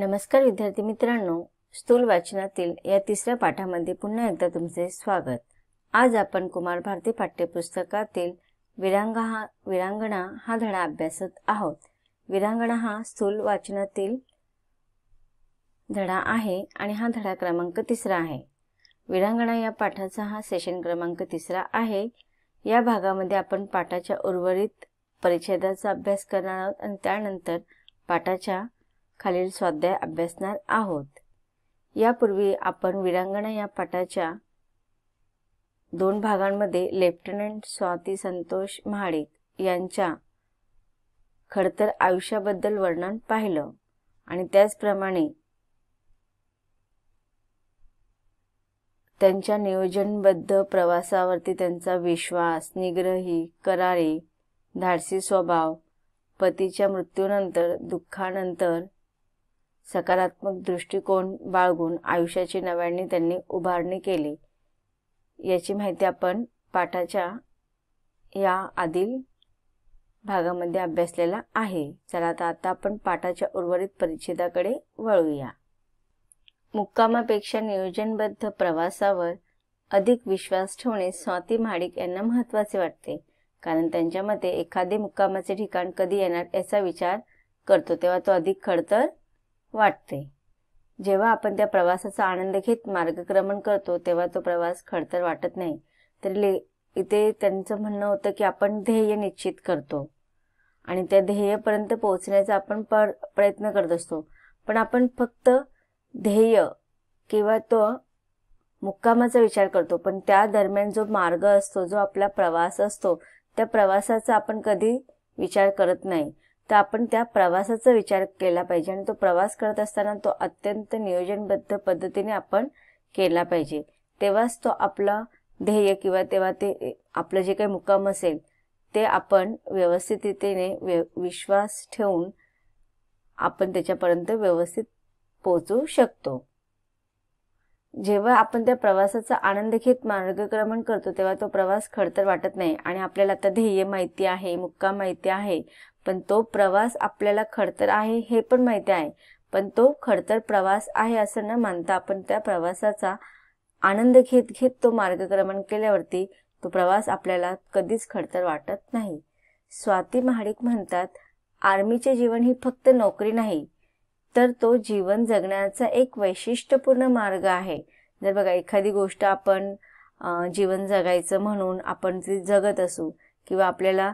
नमस्कार विद्यार्थी मित्रांनो, स्थूल वाचनातील या तिसऱ्या पाठामध्ये पुन्हा एकदा तुमचे स्वागत। आज आपण कुमार भारती पाठ्यपुस्तकातील विरांगना हा धडा अभ्यासत आहोत। विरांगना हा स्थूल वाचनातील धडा आहे आणि हा धडा क्रमांक 3 आहे। विरांगना या पाठाचा हा सेशन क्रमांक 3 आहे। या भागामध्ये आपण पाठाच्या उर्वरित परिच्छेदाचा अभ्यास करणार आहोत आणि त्यानंतर पाठाच्या खालील स्वाध्याय अभ्यासणार आहोत। यापूर्वी आपण विरांगना या पाठाच्या 2 भागांमध्ये लेफ्टनंट स्वाती संतोष महाडिक यांच्या खडतर आयुष्याबद्दल वर्णन पाहिलं आणि त्याचप्रमाणे त्यांच्या नियोजनबद्ध प्रवासावरती त्यांचा विश्वास, निग्रही, करारी, धाडसी स्वभाव, पतीच्या मृत्यूनंतर दुःखानंतर सकारात्मक दृष्टिकोन बाळगून आयुष्याची नव्याने त्यांनी उभारणी केली याची माहिती आपण पाठाच्या या आधील भागामध्ये अभ्यासलेला आहे। चला आता आपण पाठाच्या उर्वरित परिच्छेदाकडे वळूया। मुक्कामापेक्षा नियोजनबद्ध प्रवासावर अधिक विश्वास ठेवणे स्वाती महाडिक यांना महत्त्वाचे वाटते, कारण त्यांच्या मते एखादे मुक्कामाचे ठिकाण कधी येणार याचा विचार करतो तेव्हा तो अधिक खडतर वाटते। जेव्हा आपण त्या प्रवासाचा आनंद घेत मार्गक्रमण करतो तेव्हा तो प्रवास खडतर वाटत नाही। तर इथे त्यांचं म्हणणं होतं की आपण ध्येय निश्चित करतो आणि त्या ध्येयापर्यंत पोहोचण्याचा आपण प्रयत्न करत असतो, पण आपण फक्त ध्येय किंवा तो मुक्कामाचा विचार करतो, पण त्या दरम्यान जो मार्ग असतो, जो आपला प्रवास असतो, त्या प्रवासाचा आपण कधी विचार करत नाही। तर आपण त्या प्रवासाचा विचार केला पाहिजे आणि तो प्रवास करत असताना तो अत्यंत नियोजनबद्ध पद्धतीने आपण केला पाहिजे। तेव्हाच तो आपला ध्येय किंवा तेव्हा ते आपलं जे काही मुक्काम असेल ते आपण व्यवस्थिततेने विश्वास ठेवून आपण त्याच्यापर्यंत व्यवस्थित पोहोचू शकतो। जेव्हा आपण त्या प्रवासाचा आनंद घेत मार्गक्रमण करतो तेव्हा तो प्रवास खडतर वाटत नाही आणि आपल्याला आता ध्येय माहिती आहे, मुक्काम माहिती आहे, पण तो प्रवास आपल्याला खडतर आहे हे पण माहिती आहे, पण तो खडतर प्रवास आहे असं न मानता आपण त्या प्रवासाचा आनंद घेत तो मार्गक्रमण केल्यावरती तो प्रवास आपल्याला कधीच खडतर वाटत नाही। स्वाती महाडिक म्हणतात, आर्मीचे जीवन ही फक्त नोकरी नाही, तर तो जीवन जगण्याचा एक वैशिष्ट्यपूर्ण मार्ग आहे। जर बघा एखादी गोष्ट आपण जीवन जगायचं म्हणून आपण ती जगत असू किंवा आपल्याला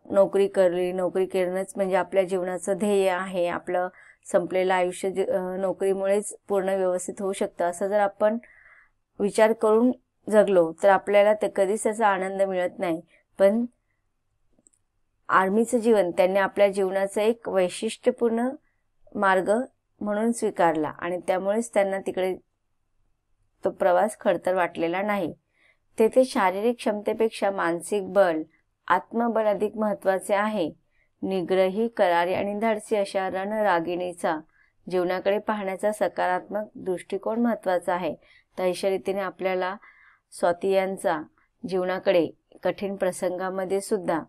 नोकरी करणंच म्हणजे आपल्या जीवनाचं ध्येय आहे, आपलं संपलेलं आयुष्य नोकरीमुळेच पूर्ण व्यवस्थित होऊ शकतं असं जर आपण विचार करून जगलो तर आपल्याला ते कधीच त्याचा आनंद मिळत नाही। पण आर्मीचं जीवन त्यांनी आपल्या जीवनाचं एक वैशिष्ट्यपूर्ण मार्ग म्हणून स्वीकारला आणि त्यामुळेच त्यांना तिकडे तो प्रवास खडतर वाटलेला नाही। तेथे शारीरिक क्षमतेपेक्षा मानसिक बळ, आत्मबळ अधिक महत्त्वाचे आहे। निग्रही, करारी आणि धाडसी अशा रणरागिणीचा जीवनाकडे पाहण्याचा सकारात्मक दृष्टिकोन महत्त्वाचा आहे। तर अशा रीतीने आपल्याला स्वाती यांचा जीवनाकडे कठीण प्रसंगामध्ये सुद्धा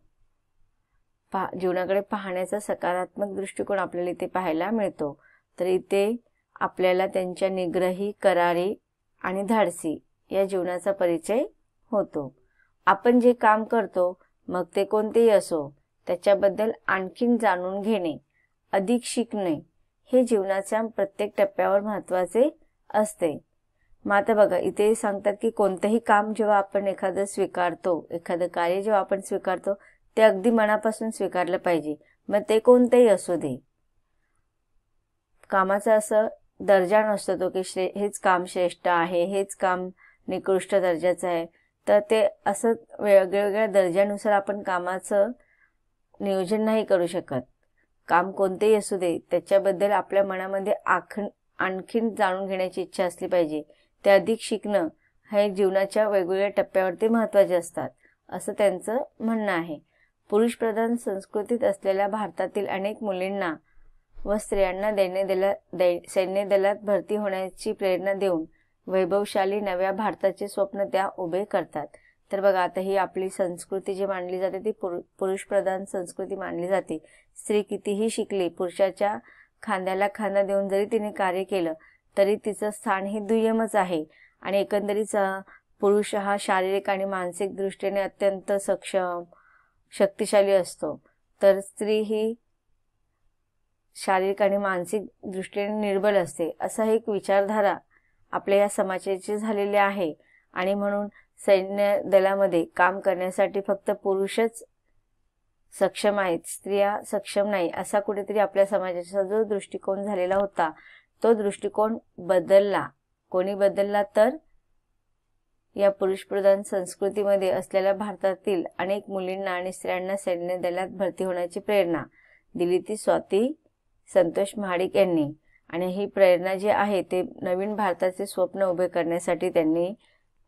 जीवनाकडे पाहण्याचा सकारात्मक दृष्टिकोन आपल्याला इथे पाहायला मिळतो। तर इथे आपल्याला त्यांच्या निग्रही, करारी आणि धाडसी या जीवनाचा परिचय होतो। आपण जे काम करतो मग ते कोणतेही असो त्याच्याबद्दल आणखीन जाणून घेणे, अधिक शिकणे हे जीवनाच्या प्रत्येक टप्प्यावर महत्त्वाचे असते। मग आता बघा इथे सांगतात की कोणतेही काम जेव्हा आपण एखादं कार्य जेव्हा आपण स्वीकारतो ते अगदी मनापासून स्वीकारलं पाहिजे, मग ते कोणतेही असू दे। कामाचा असं दर्जा नसतो तो की हेच काम श्रेष्ठ आहे, हेच काम निकृष्ट दर्जाचं आहे। तर ते असं वेगवेगळ्या दर्जानुसार आपण कामाचं नियोजन नाही करू शकत। काम कोणतेही असू दे त्याच्याबद्दल आपल्या मनामध्ये आणखीन जाणून घेण्याची इच्छा असली पाहिजे। ते अधिक शिकणं हे जीवनाच्या वेगवेगळ्या टप्प्यावरती महत्त्वाचे असतात असं त्यांचं म्हणणं आहे। पुरुषप्रधान संस्कृतीत असलेल्या भारतातील अनेक मुलींना व स्त्रियांना सैन्य दलात भरती होण्याची प्रेरणा देऊन वैभवशाली नव्या भारताचे स्वप्न त्या उभे करतात। तर बघा आता ही आपली संस्कृती जी मानली जाते ती पुरुषप्रधान संस्कृती मानली जाते। स्त्री कितीही शिकली, पुरुषाच्या खांद्याला खांदा देऊन जरी तिने कार्य केलं तरी तिचं स्थान हे दुय्यमच आहे आणि एकंदरीत पुरुष हा शारीरिक आणि मानसिक दृष्टीने अत्यंत सक्षम शक्तिशाली असतो, तर स्त्री ही शारीरिक आणि मानसिक दृष्टीने निर्बल असते, असा एक विचारधारा आपल्या या समाजाची झालेली आहे. आणि म्हणून सैन्य दलामध्ये काम करण्यासाठी फक्त पुरुषच सक्षम आहेत, स्त्रिया सक्षम नाही, असा कुठेतरी आपल्या समाजाचा जो दृष्टिकोन झालेला होता तो दृष्टिकोन बदलला. कोणी बदलला तर या पुरुषप्रधान संस्कृतीमध्ये असलेल्या भारतातील अनेक मुलींना आणि स्त्रियांना सैन्य दलात भरती होण्याची प्रेरणा दिली ती स्वाती संतोष महाडिक यांनी. आणि ही प्रेरणा जी आहे ते नवीन भारताचे स्वप्न उभे करण्यासाठी त्यांनी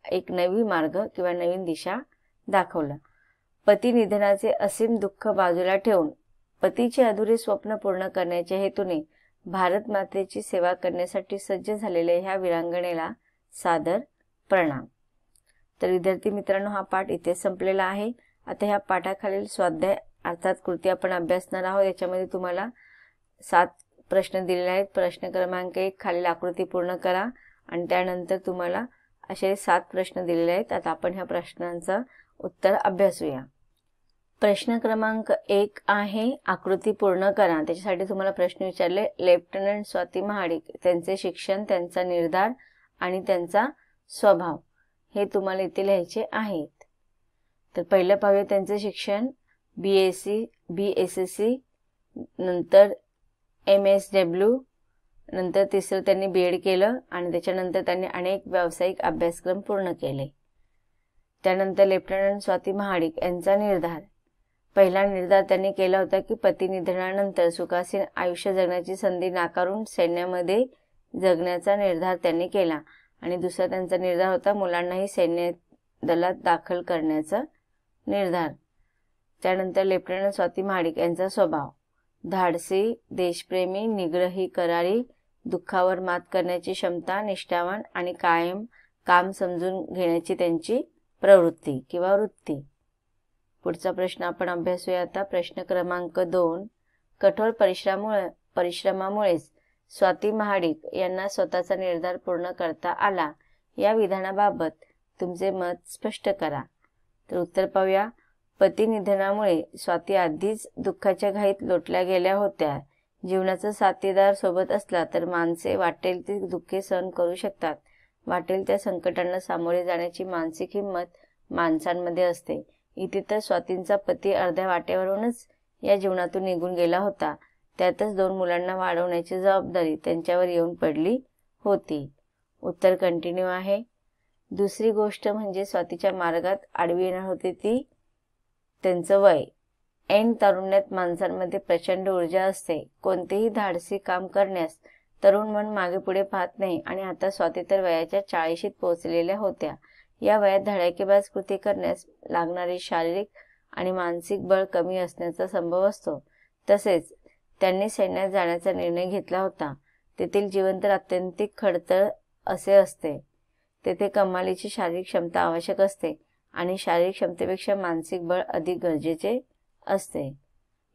एक नवी मार्ग किंवा नवीन दिशा दाखवला. पती निधनाचे असीम दुःख बाजूला ठेवून पतीचे अधुरे स्वप्न पूर्ण करण्याच्या हेतूने भारत मातेची सेवा करण्यासाठी सज्ज झालेल्या ह्या वीरांगणेला सादर प्रणाम. तर विद्यार्थी मित्रांनो, हा पाठ इथे संपलेला आहे. आता ह्या पाठाखालील स्वाध्याय अर्थात कृती आपण अभ्यासणार आहोत. याच्यामध्ये तुम्हाला 7 प्रश्न दिलेले आहेत. प्रश्न क्रमांक 1 खालील आकृती पूर्ण करा आणि त्यानंतर तुम्हाला असे 7 प्रश्न दिलेले आहेत. आता आपण ह्या प्रश्नांचं उत्तर अभ्यासूया. प्रश्न क्रमांक 1 आहे आकृती पूर्ण करा. त्याच्यासाठी तुम्हाला प्रश्न विचारले, लेफ्टनंट स्वाती महाडिक त्यांचे शिक्षण, त्यांचा निर्धार आणि त्यांचा स्वभाव हे तुम्हाला इथे लिहायचे आहेत. तर पहिलं पाहूया त्यांचे शिक्षण. BSc, BSSC, नंतर MSW, नंतर तिसरं त्यांनी B.Ed केलं आणि त्याच्यानंतर त्यांनी अनेक व्यावसायिक अभ्यासक्रम पूर्ण केले. त्यानंतर लेफ्टनंट स्वाती महाडिक यांचा निर्धार. पहिला निर्धार त्यांनी केला होता की पती निधनानंतर सुखासीन आयुष्य जगण्याची संधी नाकारून सैन्यामध्ये जगण्याचा निर्धार त्यांनी केला. आणि दुसरा त्यांचा निर्धार होता मुलांनाही सैन्य दलात दाखल करण्याचा निर्धार. त्यानंतर लेफ्टनंट स्वाती महाडिक यांचा स्वभाव. धाडसी, देशप्रेमी, निग्रही, करारी, दुःखावर मात करण्याची क्षमता, निष्ठावान आणि कायम काम समजून घेण्याची त्यांची प्रवृत्ती किंवा वृत्ती. पुढचा प्रश्न आपण अभ्यासूया आता. प्रश्न क्रमांक 2. कठोर परिश्रमामुळेच स्वाती महाडिक यांना स्वतःचा निर्धार पूर्ण करता आला. या विधानाबाबत तुमचे मत स्पष्ट करा. तर उत्तर पाहूया. पती निधनामुळे स्वाती आधीच दुःखाच्या घाईत लोटल्या गेल्या होत्या. जीवनाचा साथीदार सोबत असला तर माणसे वाटेल ती दुःखे सहन करू शकतात. वाटेल त्या संकटांना सामोरे जाण्याची मानसिक हिंमत माणसांमध्ये असते. इथे तर स्वातींचा पती अर्ध्या वाटेवरूनच या जीवनातून निघून गेला होता. त्यातच 2 मुलांना वाढवण्याची जबाबदारी त्यांच्यावर येऊन पडली होती. उत्तर कंटिन्यू आहे. दुसरी गोष्ट म्हणजे स्वातीच्या मार्गात आडवी येणार होती ती त्यांचं वय. ऐन तारुण्यात माणसांमध्ये प्रचंड ऊर्जा असते. कोणतेही धाडसी काम करण्यास तरुण मन मागे पुढे पाहत नाही आणि आता स्वाती तर वयाच्या 40शीत पोहोचलेल्या होत्या. या वयात धडाकेबाज कृती करण्यास लागणारे शारीरिक आणि मानसिक बळ कमी असण्याचा संभव असतो. तसेच त्यांनी सैन्यात जाण्याचा निर्णय घेतला होता. तेथील जीवन तर अत्यंतिक खडतर असे असते. तेथे कमालीची शारीरिक क्षमता आवश्यक असते आणि शारीरिक क्षमतेपेक्षा मानसिक बळ अधिक गरजेचे असते.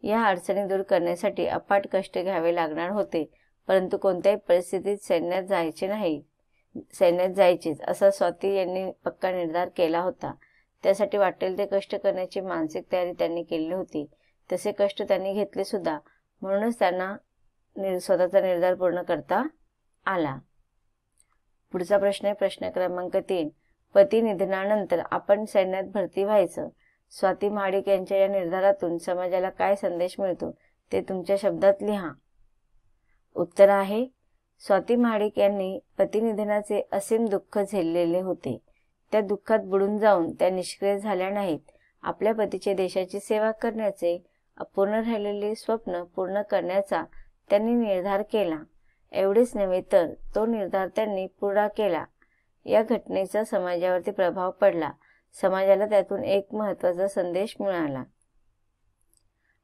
या अडचणी दूर करण्यासाठी अफाट कष्ट घ्यावे लागणार होते, परंतु कोणत्याही परिस्थितीत सैन्यात जायचेच असा स्वाती यांनी पक्का निर्धार केला होता. त्यासाठी वाटेल ते कष्ट करण्याची मानसिक तयारी त्यांनी केली होती. तसे कष्ट त्यांनी घेतले सुद्धा, म्हणूनच त्यांना स्वतःचा निर्धार पूर्ण करता आला. पुढचा प्रश्न आहे प्रश्न क्रमांक 3. पती निधनानंतर आपण सैन्यात भरती व्हायचं. स्वाती महाडिक यांच्या या निर्धारातून समाजाला काय संदेश मिळतो ते तुमच्या शब्दात लिहा. उत्तर आहे. स्वाती महाडिक यांनी पती निधनाचे असीम दुःख झेललेले होते. त्या दुःखात बुडून जाऊन त्या निष्क्रिय झाल्या नाहीत. आपल्या पतीचे देशाची सेवा करण्याचे अपूर्ण राहिलेले स्वप्न पूर्ण करण्याचा त्यांनी निर्धार केला. एवढेच नव्हे तर तो निर्धार त्यांनी पुरा केला. या घटनेचा समाजावरती प्रभाव पडला. समाजाला त्यातून एक महत्त्वाचा संदेश मिळाला.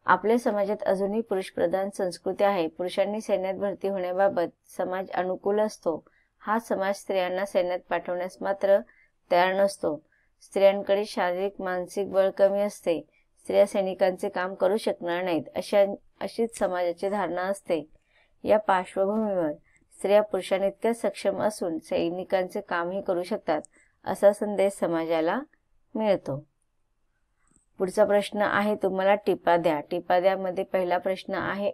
आपल्या समाजात अजूनही पुरुषप्रधान संस्कृती आहे. पुरुषांनी सैन्यात भरती होण्याबाबत समाज अनुकूल असतो. हा समाज स्त्रियांना सैन्यात पाठवण्यास मात्र तयार नसतो. स्त्रियांकडे शारीरिक मानसिक बळ कमी असते. स्त्रिया सैनिकांचे काम करू शकणार नाहीत अशीच समाजाची धारणा असते. या पार्श्वभूमीवर स्त्रिया पुरुषांइतक्या सक्षम असून सैनिकांचे कामही करू शकतात असा संदेश समाजाला मिळतो. पुढचा प्रश्न आहे तुम्हाला टिपा द्या. टिपा द्यामध्ये पहिला प्रश्न आहे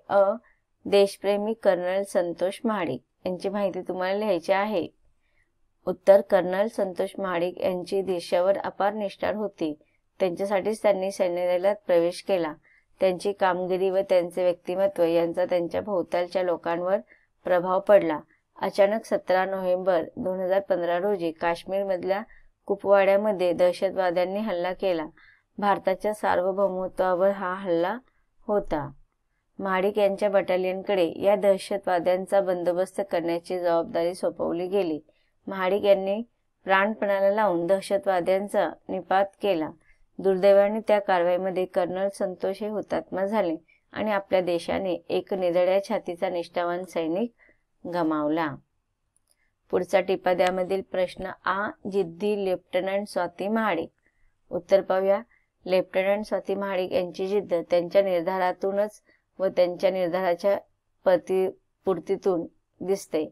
देशप्रेमी कर्नल संतोष महाडिक यांची माहिती तुम्हाला लिहायची आहे. उत्तर कर्नल संतोष महाडिक यांची देशावर अपार निष्ठा होती. त्यांच्यासाठीच त्यांनी सैन्य दलात प्रवेश केला. त्यांची कामगिरी व त्यांचे व्यक्तिमत्व यांचा त्यांच्या भोवतालच्या लोकांवर प्रभाव पडला. अचानक 17 नोव्हेंबर 2015 रोजी काश्मीरमधल्या कुपवाड्यामध्ये दहशतवाद्यांनी हल्ला केला. भारताच्या सार्वभौमत्वावर हा हल्ला होता. महाडिक यांच्या बटालियनकडे या दहशतवाद्यांचा बंदोबस्त करण्याची जबाबदारी सोपवली गेली. महाडिक यांनी प्राणपणाला लावून दहशतवाद्यांचा निपात केला. दुर्दैवाने त्या कारवाईमध्ये कर्नल संतोष हे हुतात्मा झाले आणि आपल्या देशाने एक निधड्या छातीचा निष्ठावान सैनिक गमावला. पुढचा टिपा द्यामधील प्रश्न जिद्दी लेफ्टनंट स्वाती महाडिक. उत्तर पाहूया. लेफ्टनंट स्वाती महाडिक यांची जिद्द त्यांच्या निर्धारातूनच व त्यांच्या निर्धाराच्या पूर्तीतून दिसते.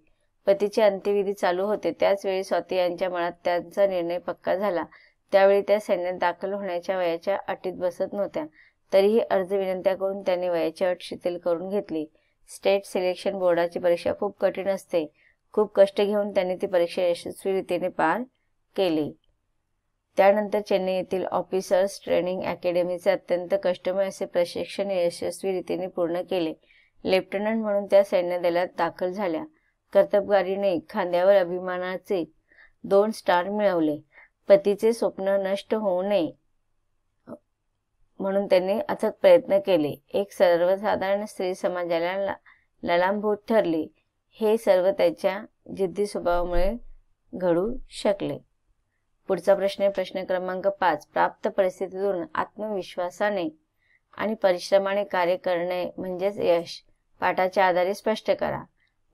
पतीचे अंत्यविधी चालू होते त्याच वेळी स्वाती यांच्या मनात त्यांचा निर्णय पक्का झाला. त्यावेळी त्या सैन्यात दाखल होण्याच्या वयाच्या अटीत बसत नव्हत्या. तरीही अर्ज विनंत्या करून त्यांनी वयाची अट शिथिल करून घेतली. स्टेट सिलेक्शन बोर्डाची परीक्षा खूप कठीण असते. खूप कष्ट घेऊन त्यांनी ती परीक्षा यशस्वी रीतीने पार केली. त्यानंतर चेन्नई येथील ऑफिसर्स ट्रेनिंग अकॅडमीचे अत्यंत कष्टमय असे प्रशिक्षण यशस्वी रीतीने पूर्ण केले. लेफ्टनंट म्हणून त्या सैन्य दलात दाखल झाल्या. कर्तबगारीने खांद्यावर अभिमानाचे 2 स्टार मिळवले. पतीचे स्वप्न नष्ट होऊ नये म्हणून त्यांनी अथक प्रयत्न केले. एक सर्वसाधारण स्त्री समाजाला ललांभूत ठरली. हे सर्व त्याच्या जिद्दी स्वभावामुळे घडू शकले. पुढचा प्रश्न आहे प्रश्न क्रमांक 5. प्राप्त परिस्थितीतून आत्मविश्वासाने आणि परिश्रमाने कार्य करणे म्हणजेच यश पाठाच्या आधारे स्पष्ट करा.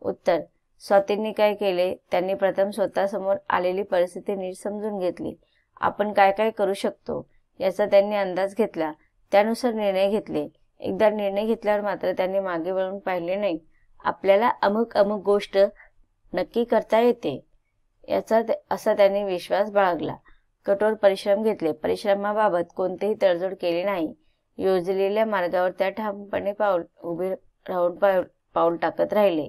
उत्तर स्वातींनी काय केले? त्यांनी प्रथम स्वतःसमोर आलेली परिस्थिती नीट समजून घेतली. आपण काय काय करू शकतो याचा त्यांनी अंदाज घेतला. त्यानुसार निर्णय घेतले. एकदा निर्णय घेतल्यावर मात्र त्यांनी मागे वळून पाहिले नाही. आपल्याला अमुक गोष्ट नक्की करता येते असा त्यांनी विश्वास बाळगला. कठोर परिश्रम घेतले. परिश्रमाबाबत कोणतेही तडजोड केली नाही. योजलेल्या मार्गावर त्या ठामपणे उभे राहून पाऊल टाकत राहिले.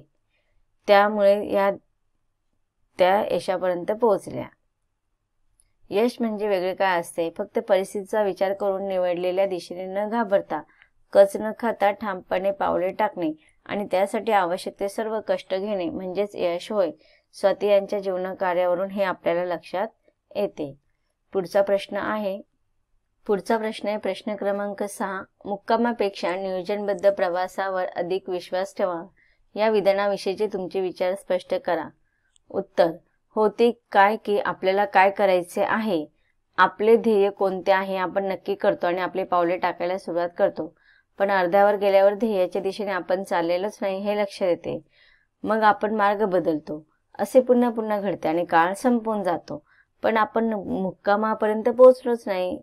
त्यामुळे त्या यशापर्यंत पोहोचल्या. यश म्हणजे वेगळे काय असते? फक्त परिस्थितीचा विचार करून निवडलेल्या दिशेने न घाबरता कच न खाता ठामपणे पावले टाकणे आणि त्यासाठी आवश्यक ते सर्व कष्ट घेणे म्हणजेच यश होय. स्वाती यांच्या जीवनकार्यावरून हे आपल्याला लक्षात येते. पुढचा प्रश्न आहे प्रश्न क्रमांक 6. मुक्कामापेक्षा नियोजनबद्ध प्रवासावर अधिक विश्वास ठेवा या विधानाविषयीचे तुमचे विचार स्पष्ट करा. उत्तर होते काय की आपल्याला काय करायचे आहे, आपले ध्येय कोणते आहे आपण नक्की करतो आणि आपले पावले टाकायला सुरुवात करतो. पण अर्ध्यावर गेल्यावर ध्येयाच्या दिशेने आपण चाललेलोच नाही हे लक्षात येते. मग आपण मार्ग बदलतो. असे पुन्हा पुन्हा घडते आणि काळ संपून जातो. पण आपण मुक्कामापर्यंत पोहोचलोच नाही.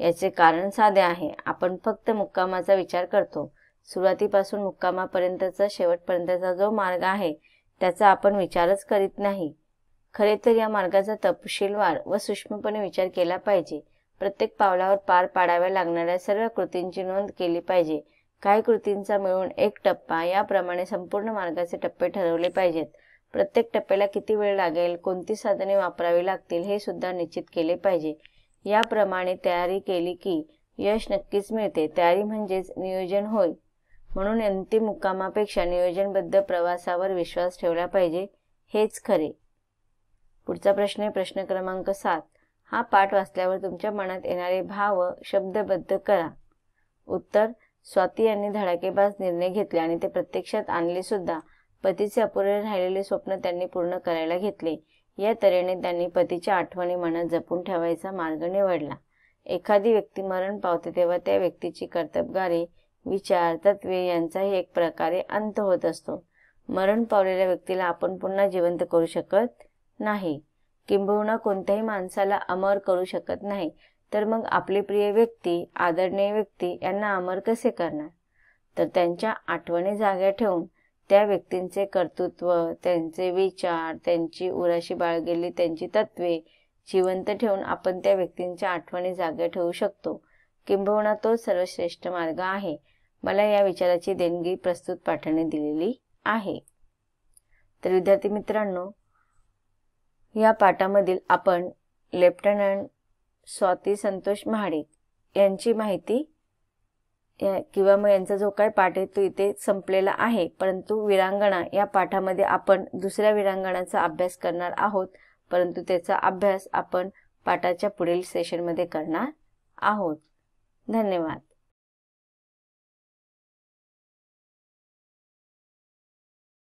याचे कारण साधे आहे. आपण फक्त मुक्कामाचा विचार करतो. सुरुवातीपासून मुक्कामापर्यंतचा शेवटपर्यंतचा जो मार्ग आहे त्याचा आपण विचारच करीत नाही. खरे तर या मार्गाचा तपशीलवार व सूक्ष्मपणे विचार केला पाहिजे. प्रत्येक पावलावर पार पाडाव्या लागणाऱ्या सर्व कृतींची नोंद केली पाहिजे. काही कृतींचा मिळून एक टप्पा याप्रमाणे संपूर्ण मार्गाचे टप्पे ठरवले पाहिजेत. प्रत्येक टप्प्याला किती वेळ लागेल, कोणती साधने वापरावी लागतील हे सुद्धा निश्चित केले पाहिजे. याप्रमाणे तयारी केली की यश नक्कीच मिळते. तयारी म्हणजेच नियोजन होय. म्हणून अंतिम मुक्कामापेक्षा नियोजनबद्ध प्रवासावर विश्वास ठेवला पाहिजे हेच खरे. पुढचा प्रश्न आहे प्रश्न क्रमांक 7. हा पाठ वाचल्यावर तुमच्या मनात येणारे भाव शब्दबद्ध करा. उत्तर स्वाती यांनी धडाकेबाज निर्णय घेतले आणि ते प्रत्यक्षात आणले सुद्धा. पतीचे अपुरे राहिलेले स्वप्न त्यांनी पूर्ण करायला घेतले. या तऱ्हेने त्यांनी पतीच्या आठवणी मनात जपून ठेवायचा मार्ग निवडला. एखादी व्यक्ती मरण पावते तेव्हा त्या व्यक्तीची कर्तबगारी, विचार, तत्वे यांचाही एक प्रकारे अंत होत असतो. मरण पावलेल्या व्यक्तीला आपण पुन्हा जिवंत करू शकत नाही. किंबहुना कोणत्याही माणसाला अमर करू शकत नाही. तर मग आपले प्रिय व्यक्ती, आदरणीय व्यक्ती यांना अमर कसे करणार? तर त्यांच्या आठवणी जाग्या ठेवून त्या व्यक्तींचे कर्तृत्व, त्यांचे विचार, त्यांची उराशी बाळगलेली त्यांची तत्वे जिवंत ठेवून आपण त्या व्यक्तींच्या आठवणी जाग्या ठेवू शकतो. किंबहुना तोच सर्वश्रेष्ठ मार्ग आहे. मला या विचाराची देणगी प्रस्तुत पाठाने दिलेली आहे. तर विद्यार्थी मित्रांनो, या पाठामधील आपण लेफ्टनंट स्वाती संतोष महाडिक यांची माहिती किंवा मग यांचा जो काही पाठ आहे तो इथे संपलेला आहे. परंतु वीरांगणा या पाठामध्ये आपण दुसऱ्या वीरांगणाचा अभ्यास करणार आहोत. परंतु त्याचा अभ्यास आपण पाठाच्या पुढील सेशनमध्ये करणार आहोत. धन्यवाद.